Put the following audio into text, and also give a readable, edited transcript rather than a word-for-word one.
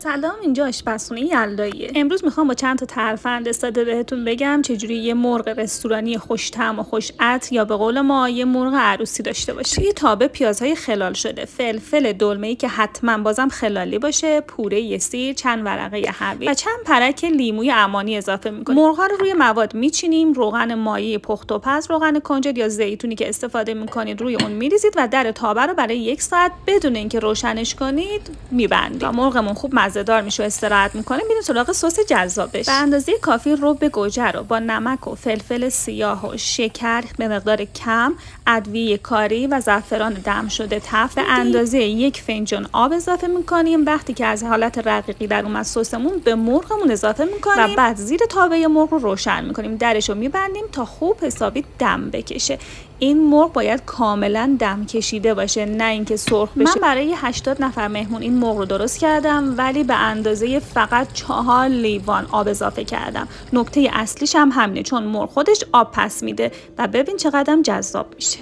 سلام، اینجا آشپزخونه یلداییه. امروز میخوام با چند تا ترفند ساده بهتون بگم چجوری یه مرغ رستورانی خوش طعم و خوش عطر یا به قول ما یه مرغ عروسی داشته باشه. توی تابه پیازهای خلال شده، فلفل دلمه‌ای که حتما بازم خلالی باشه، پوره سیر، چند ورقه حوی و چند پرک لیموی عمانی اضافه میکنیم. مرغ‌ها رو روی مواد میچینیم، روغن مایع پخت و پز، روغن کنجد یا زیتونی که استفاده میکنید روی اون میریزید و در تابه رو برای 1 ساعت بدون اینکه روشنش کنید میبندید. تا مرغمون خوب مزه‌دار میشه و استراحت میکنه، میریم سراغ سس جذابش. به اندازه کافی رب گوجه رو با نمک و فلفل سیاه و شکر به مقدار کم، ادویه کاری و زعفران دم شده تفت به اندازه 1 فنجان آب اضافه میکنیم. وقتی که از حالت رقیقی در اومد سسمون به مرغمون اضافه میکنیم و بعد زیر تابه مرغ رو روشن میکنیم، درش رو میبندیم تا خوب حسابی دم بکشه. این مرغ باید کاملا دم کشیده باشه، نه اینکه سرخ بشه. من برای 80 نفر مهمون این مرغ رو درست کردم، ولی به اندازه فقط 4 لیوان آب اضافه کردم. نکته اصلیش هم همینه، چون مرغ خودش آب پس میده و ببین چقدر جذاب میشه.